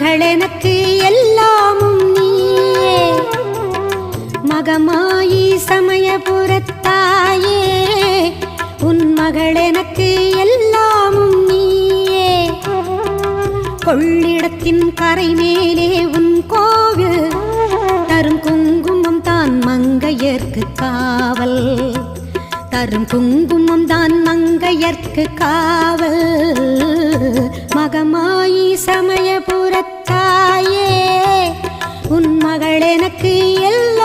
மகள் எனக்கு எல்லாமும் நீயே மகமாயி சமயபுரத்தாயே உன் மகள் எனக்கு எல்லாமும் நீயே கொள்ளிடத்தின் கரை மேலே உன் கோவில் தரும் குங்குமம் தான் மங்கையர்க்கு காவல் தரும் குங்குமம் தான் மங்கையர்க்கு காவல் மகமாயி சமயபுரத்தாயே உன் மகள் எனக்கு எல்லாம்